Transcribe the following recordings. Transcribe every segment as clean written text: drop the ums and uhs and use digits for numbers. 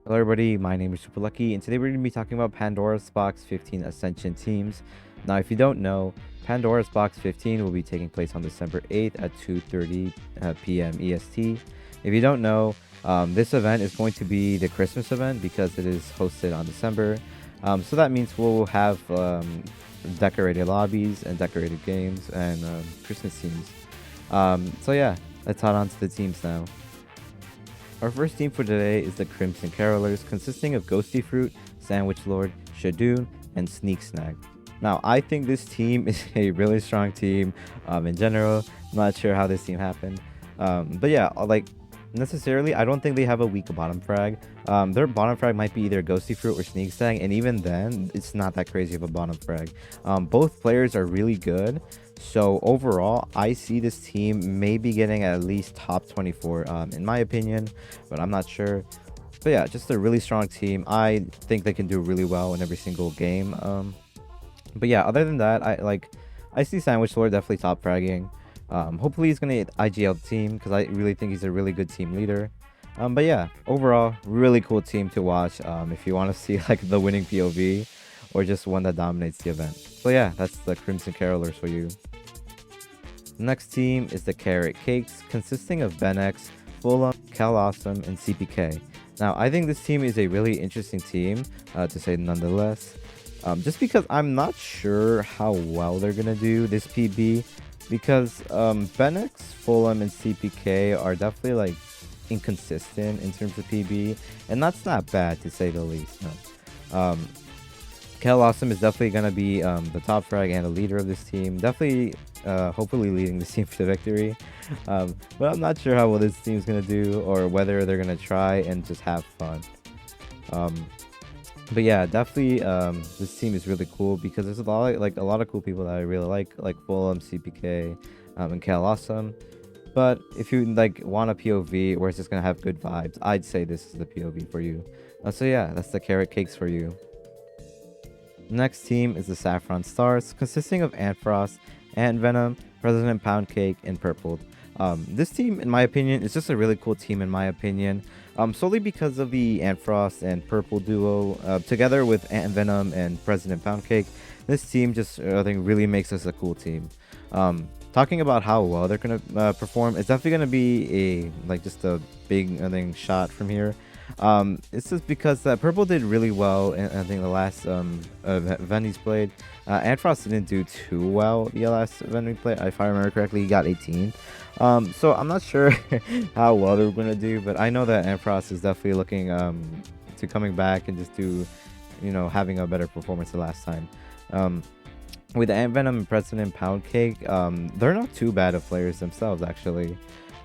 Hello everybody, my name is Super Lucky, and today we're going to be talking about Pandora's Box 15 Ascension teams. Now, if you don't know, Pandora's Box 15 will be taking place on December 8th at 2:30 p.m. EST. If you don't know, this event is going to be the Christmas event because it is hosted on December. So that means we'll have decorated lobbies and decorated games and Christmas teams. So yeah, let's head on to the teams now. Our first team for today is the Crimson Carolers, consisting of Ghostiefruit, SandwichLord, Shadoon, and Sneegsnag. Now, I think this team is a really strong team in general. I'm not sure how this team happened. But yeah, like, necessarily, I don't think they have a weak bottom frag. Their bottom frag might be either Ghostiefruit or Sneegsnag, and even then, it's not that crazy of a bottom frag. Both players are really good. So overall, I see this team maybe getting at least top 24 in my opinion, but I'm not sure. But yeah, just a really strong team. I think they can do really well in every single game. But yeah, other than that, I see SandwichLord definitely top fragging. Hopefully he's gonna get IGL team because I really think he's a really good team leader. But yeah, overall, really cool team to watch. If you want to see like the winning POV or just one that dominates the event. So yeah, that's the Crimson Carolers for you. The next team is the Carrot Cakes, consisting of Benex, Fulham, Kelawesome, and Seapeekay. Now, I think this team is a really interesting team, to say nonetheless. Just because I'm not sure how well they're gonna do this PB, because Benex, Fulham, and Seapeekay are definitely like inconsistent in terms of PB, and that's not bad to say the least. No. Kelawesome is definitely going to be the top frag and the leader of this team. Definitely, hopefully leading this team to victory. But I'm not sure how well this team is going to do or whether they're going to try and just have fun. But yeah, definitely this team is really cool because there's a lot of cool people that I really like Fulham, Seapeekay, and Kelawesome. But if you like want a POV where it's just going to have good vibes, I'd say this is the POV for you. So yeah, that's the Carrot Cakes for you. Next team is the Saffron Stars, consisting of Antfrost, AntVenom, PresidentPoundcake, and Purple. This team, in my opinion, is just a really cool team in my opinion, solely because of the Antfrost and Purple duo, together with AntVenom and PresidentPoundcake. This team just, I think, really makes us a cool team. Talking about how well they're gonna perform, it's definitely gonna be just a big, I think, shot from here. It's just because Purple did really well in I think the last event he's played. Antfrost didn't do too well the last event we played. If I remember correctly, he got 18. So I'm not sure how well they're gonna do, but I know that Antfrost is definitely looking to coming back and just do, having a better performance the last time. With AntVenom and PresidentPoundcake, they're not too bad of players themselves actually.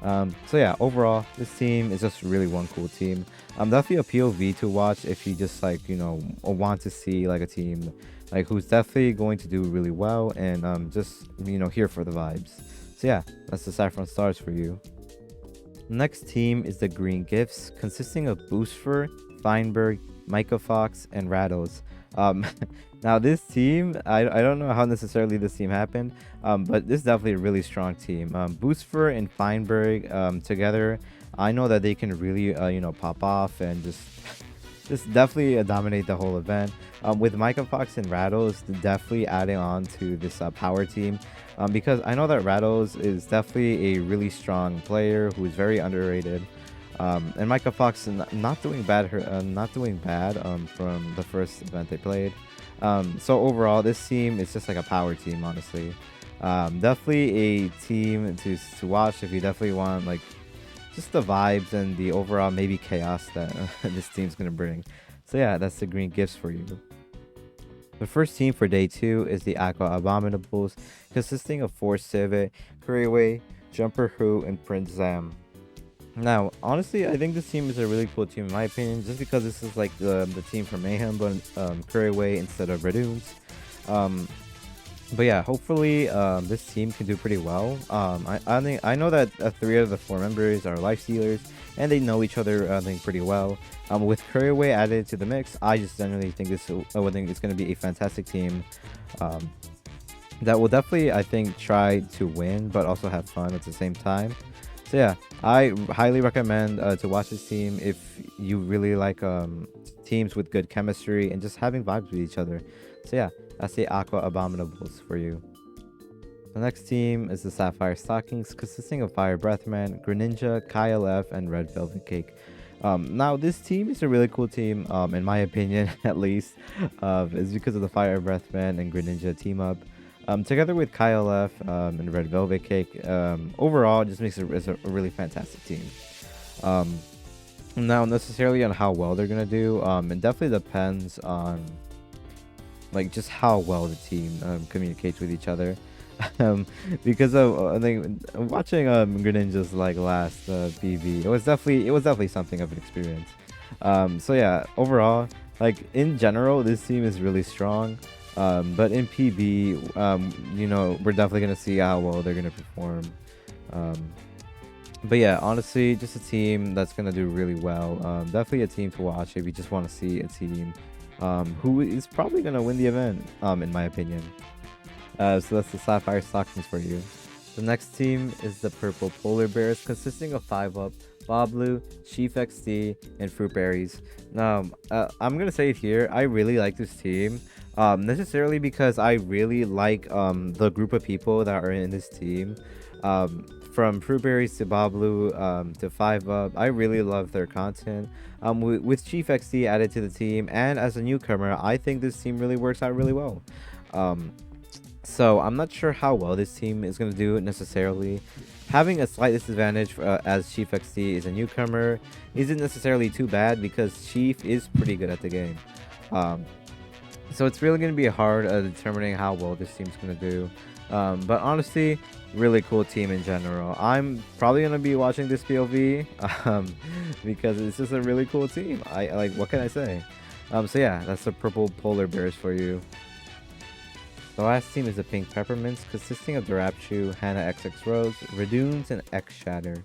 So yeah, overall, this team is just really one cool team. Definitely a POV to watch if you just want to see like a team like who's definitely going to do really well and just here for the vibes. So yeah, that's the Saffron Stars for you. Next team is the Green Gifts, consisting of Boosfer, Feinberg, MeichaFox, and Riddles. Now this team, I don't know how necessarily this team happened, but this is definitely a really strong team. Boosfer and Feinberg together, I know that they can really pop off and just definitely dominate the whole event. With MeichaFox and Riddles definitely adding on to this power team, because I know that Riddles is definitely a really strong player who is very underrated. And MeichaFox not doing bad from the first event they played. So overall, this team is just like a power team, honestly. Definitely a team to watch if you definitely want like just the vibes and the overall maybe chaos that this team's gonna bring. So yeah, that's the Green Gifts for you. The first team for day 2 is the Aqua Abominables, consisting of Force Civet, Kuriway, Jumper Who, and Prince Zam. Now, honestly, I think this team is a really cool team in my opinion, just because this is like the team from Mayhem, but Kuriway instead of Riddles. But yeah, hopefully this team can do pretty well. I know that 3 of the 4 members are life stealers, and they know each other I think pretty well. With Kuriway added to the mix, I just generally think it's going to be a fantastic team. That will definitely, I think, try to win, but also have fun at the same time. So yeah, I highly recommend to watch this team if you really like teams with good chemistry and just having vibes with each other. So yeah, that's the Aqua Abominables for you. The next team is the Sapphire Stockings, consisting of FireBreathMan, Greninja, KLF, and Red Velvet Cake. Now, this team is a really cool team, in my opinion, at least. It's because of the FireBreathMan and Greninja team up. Together with KLF and Red Velvet Cake, overall, it just makes it a really fantastic team. Now, necessarily on how well they're going to do, it definitely depends on like just how well the team communicates with each other. Because of I think watching Greninja's like last PV, it was definitely something of an experience. So yeah, overall, like in general, this team is really strong. But in PB, you know, we're definitely gonna see how well they're gonna perform. But yeah, honestly, just a team that's gonna do really well. Definitely a team to watch if you just want to see a team who is probably gonna win the event, in my opinion. So that's the Sapphire Stockings for you. The next team is the Purple Polar Bears, consisting of 5-Up, Babblu, Chief XD, and Fruitberries. Now, I'm gonna say it here. I really like this team, necessarily because I really like the group of people that are in this team. From Fruitberries to Babblu to 5-Up, I really love their content. With Chief XD added to the team, and as a newcomer, I think this team really works out really well. So I'm not sure how well this team is going to do necessarily. Having a slight disadvantage as Chief XD is a newcomer isn't necessarily too bad because Chief is pretty good at the game. So it's really going to be hard determining how well this team's going to do. But honestly, really cool team in general. I'm probably going to be watching this POV because it's just a really cool team. I like, what can I say? So yeah, that's the Purple Polar Bears for you. The last team is the Pink Peppermints, consisting of Darapchu, Hannah XX Rose, Redunes, and X Shatter.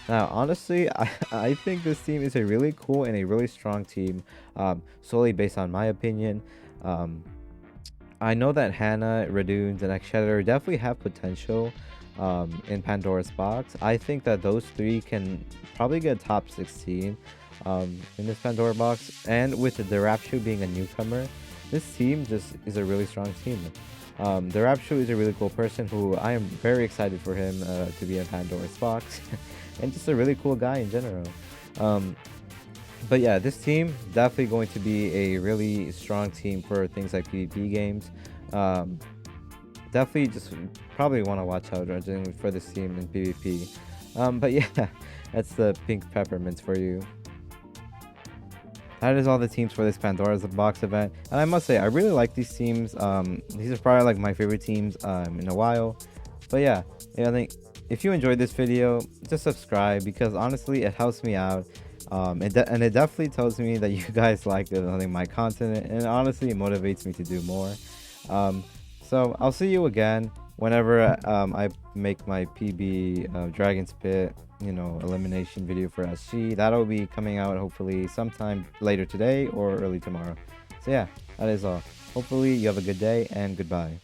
Now, honestly, I think this team is a really cool and a really strong team, solely based on my opinion. I know that Hannah, Redunes, and X Shatter definitely have potential in Pandora's box. I think that those three can probably get top 16 in this Pandora box, and with the Darapchu being a newcomer, this team just is a really strong team. Darapchu is a really cool person who I am very excited for him to be in Pandora's box, and just a really cool guy in general. But yeah, this team definitely going to be a really strong team for things like PvP games. Definitely just probably want to watch out for this team in PvP. But yeah, that's the Pink Peppermints for you. That is all the teams for this Pandora's box event, and I must say I really like these teams. These are probably like my favorite teams in a while. But yeah, I think if you enjoyed this video, just subscribe because honestly it helps me out, and it definitely tells me that you guys like my content, and honestly it motivates me to do more. So I'll see you again whenever I make my PB Dragon's Pit elimination video for SG. That'll be coming out hopefully sometime later today or early tomorrow. So yeah, that is all. Hopefully you have a good day and goodbye.